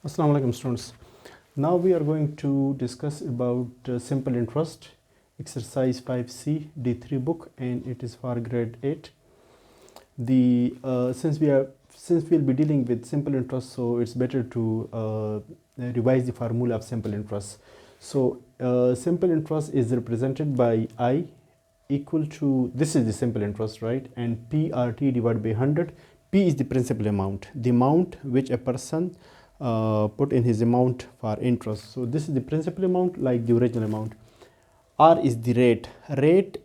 Assalamu alaikum students. Now we are going to discuss about simple interest, exercise 5C D3 book, and it is for grade 8. Since we'll be dealing with simple interest, so it's better to revise the formula of simple interest. So simple interest is represented by I equal to, this is the simple interest, right? And PRT divided by 100. P is the principal amount, the amount which a person put in his amount for interest. So this is the principal amount, like the original amount. R is the rate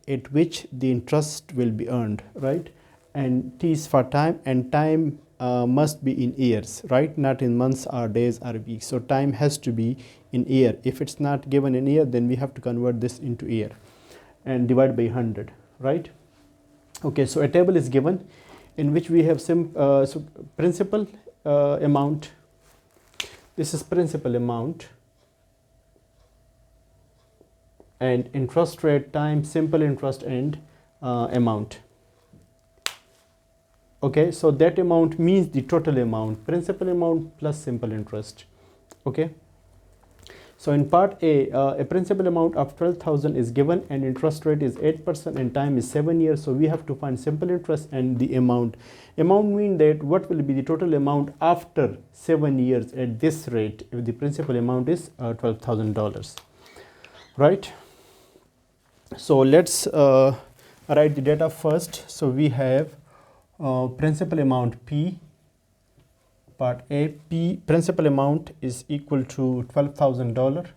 at which the interest will be earned, right? And T is for time, and time must be in years, right? Not in months or days or weeks. So time has to be in year. If it's not given in year, then we have to convert this into year and divide by 100, right? Okay, so a table is given in which we have so principal amount. This is principal amount, and interest rate, time, simple interest, and amount. Okay, so that amount means the total amount, principal amount plus simple interest. Okay, so in part a principal amount of 12,000 is given, and interest rate is 8%, and time is 7 years. So we have to find simple interest and the amount. Amount means that what will be the total amount after 7 years at this rate if the principal amount is $12,000, right? So let's write the data first. So we have principal amount P, part A. P principal amount is equal to $12,000,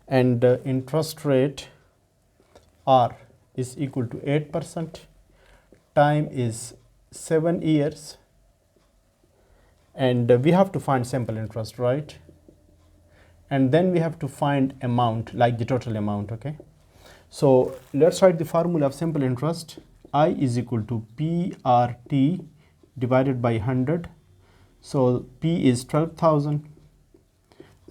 and interest rate R is equal to 8%. Time is 7 years, and we have to find simple interest, right? And then we have to find amount, like the total amount. Okay, so let's write the formula of simple interest. I is equal to PRT divided by 100. So P is 12,000,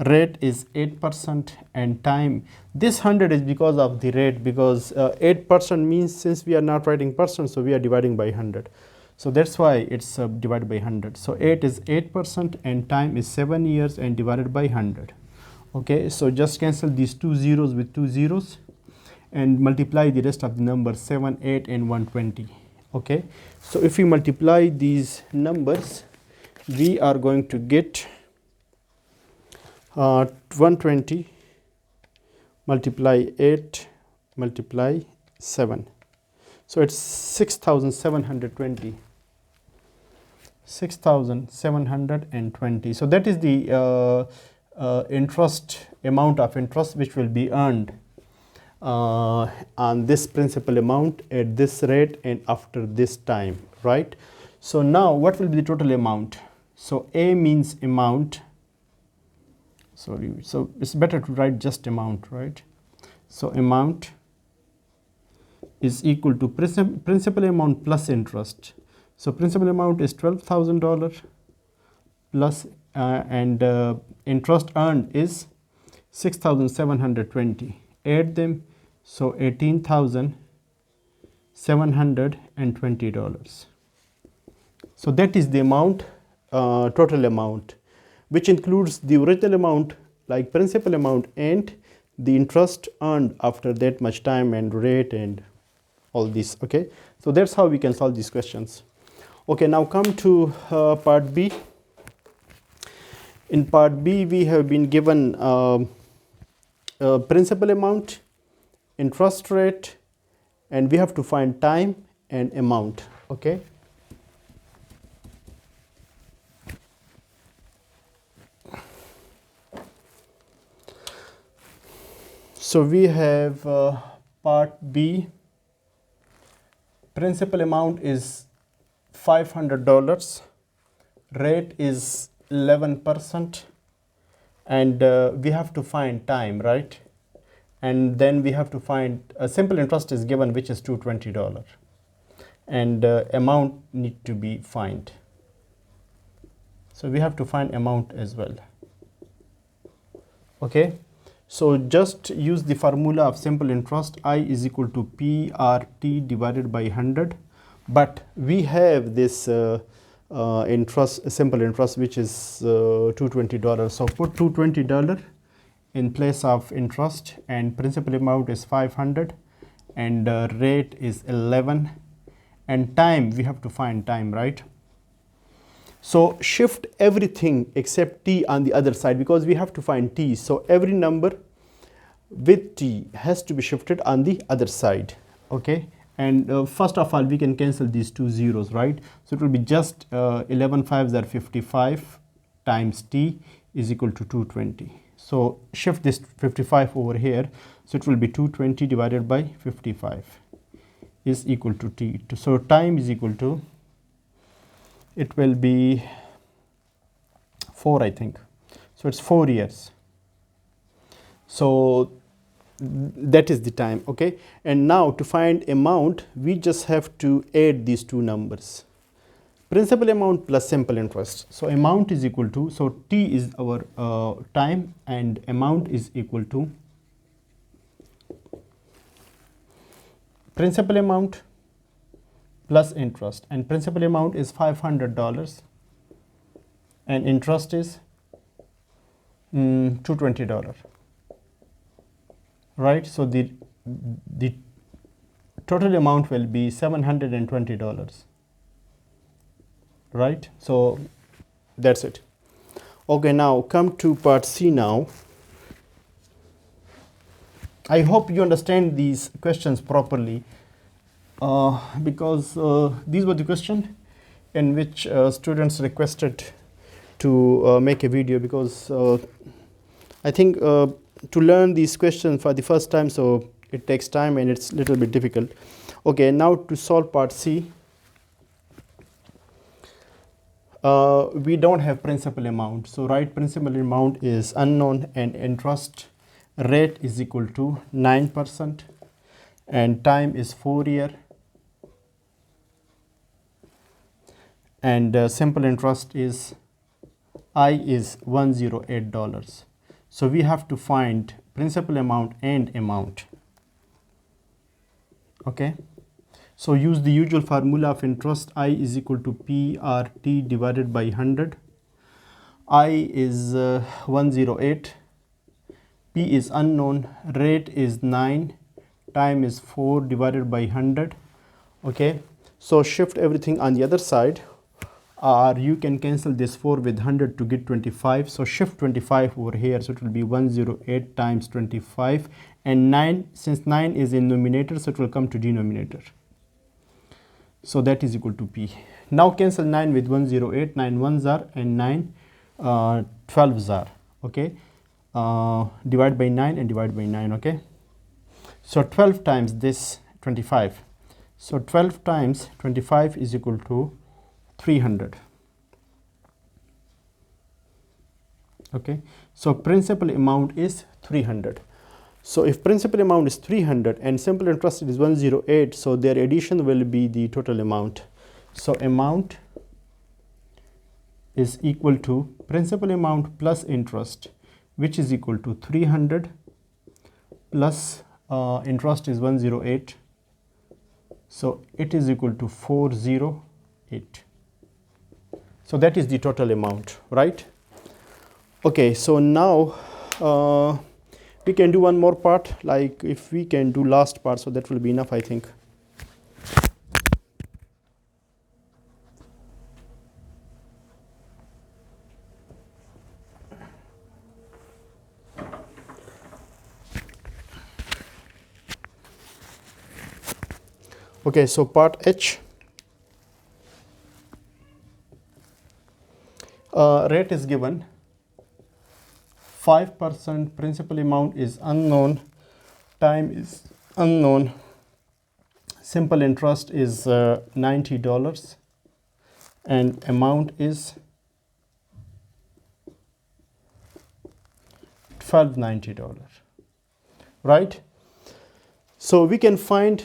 rate is 8%, and time, this 100 is because of the rate, because 8% means, since we are not writing percent, so we are dividing by 100. So that's why it's divided by 100. So 8 is 8%, and time is 7 years, and divided by 100. Okay, so just cancel these two zeros with two zeros and multiply the rest of the numbers, 7, 8, and 120. Okay, so if we multiply these numbers, we are going to get 120 multiply 8 multiply 7. So it's 6,720. 6,720. So that is the interest, amount of interest which will be earned on this principal amount at this rate and after this time, right? So now what will be the total amount? So A means amount. Sorry, so it's better to write just amount, right? So amount is equal to principal amount plus interest. So principal amount is $12,000 plus and interest earned is 6,720. Add them, so $18,720. So that is the amount, total amount, which includes the original amount, like principal amount, and the interest earned after that much time, and rate, and all this. Okay, so that's how we can solve these questions. Okay, now come to part B. In part B, we have been given principal amount, interest rate, and we have to find time and amount. Okay, so we have part B. Principal amount is $500, rate is 11%, and we have to find time, right? And then we have to find simple interest is given, which is $220, and amount need to be find. So we have to find amount as well. Okay, so just use the formula of simple interest. I is equal to PRT divided by 100, but we have this interest, simple interest, which is $220. So put $220 in place of interest, and principal amount is 500, and rate is 11, and time, we have to find time, right? So shift everything except t on the other side, because we have to find t. So every number with t has to be shifted on the other side. Okay, and first of all, we can cancel these two zeros, right? So it will be just 11 5s are 55 times t is equal to 220. So shift this 55 over here, so it will be 220 divided by 55 is equal to t. So time is equal to, it will be 4, I think. So it's 4 years. So that is the time. Okay, and now to find amount, we just have to add these two numbers, principal amount plus simple interest. So amount is equal to, so t is our time, and amount is equal to principal amount plus interest, and principal amount is $500 and interest is $220, right? So the total amount will be $720, right? So that's it. Okay, now come to part C now. I hope you understand these questions properly, because these were the questions in which students requested to make a video, because I think to learn these questions for the first time, so it takes time and it's a little bit difficult. Okay, now to solve part C. We don't have principal amount, so right, principal amount is unknown, and interest rate is equal to 9%, and time is 4 years, and simple interest is I is $108. So we have to find principal amount and amount. Okay, so use the usual formula of interest. I is equal to PRT divided by 100. I is 108, P is unknown, rate is 9, time is 4 divided by 100. Okay, so shift everything on the other side, or you can cancel this 4 with 100 to get 25. So shift 25 over here, so it will be 108 times 25, and 9, since 9 is in numerator, so it will come to denominator. So that is equal to P. Now cancel 9 with 108, 9 ones are, and 9 12s are. Okay, divide by 9 and divide by 9. Okay, so 12 times this 25, so 12 times 25 is equal to 300. Okay, so principal amount is 300. So if principal amount is 300 and simple interest is 108, so their addition will be the total amount. So amount is equal to principal amount plus interest, which is equal to 300 plus interest is 108, so it is equal to 408. So that is the total amount, right? Okay, so now we can do one more part, like if we can do last part, so that will be enough, I think. Okay, so part H. Rate is given, 5%, principal amount is unknown, time is unknown, simple interest is $90, and amount is $1290, right? So we can find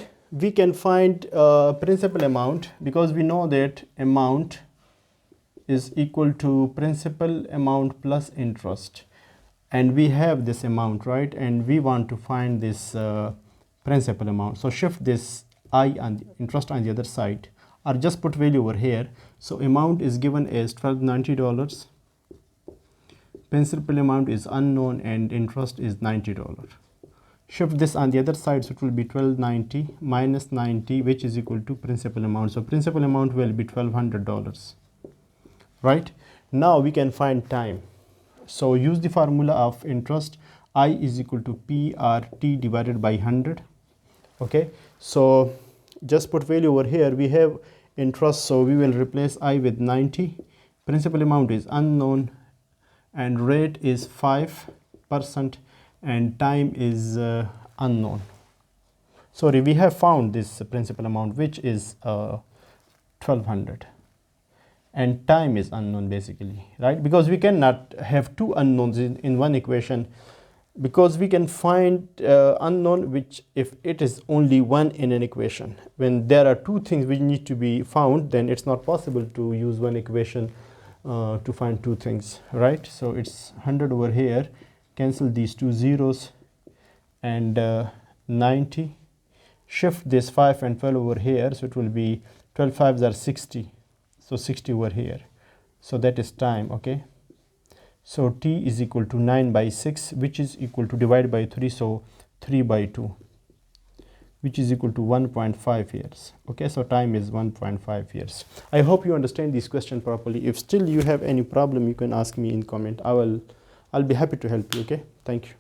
principal amount, because we know that amount is equal to principal amount plus interest, and we have this amount, right? And we want to find this principal amount. So shift this I and interest on the other side. or just put value over here. So amount is given as $1290, principal amount is unknown, and interest is $90. Shift this on the other side, so it will be 1290 minus 90, which is equal to principal amount. So principal amount will be $1200, right? Now we can find time. So use the formula of interest. I is equal to PRT divided by 100. Okay, so just put value over here. We have interest, so we will replace I with 90. Principal amount is unknown, and rate is 5%, and time is unknown. Sorry, we have found this principal amount, which is 1200, and time is unknown basically, right? Because we cannot have two unknowns in one equation, because we can find unknown which if it is only one in an equation. When there are two things which need to be found, then it's not possible to use one equation to find two things, right? So it's 100 over here, cancel these two zeros, and 90, shift this 5 and 12 over here, so it will be 12 5s are 60, so 60 over here, so that is time. Okay, so t is equal to 9 by 6, which is equal to divide by 3, so 3 by 2, which is equal to 1.5 years. Okay, so time is 1.5 years. I hope you understand this question properly. If still you have any problem, you can ask me in comment. I'll be happy to help you. Okay, thank you.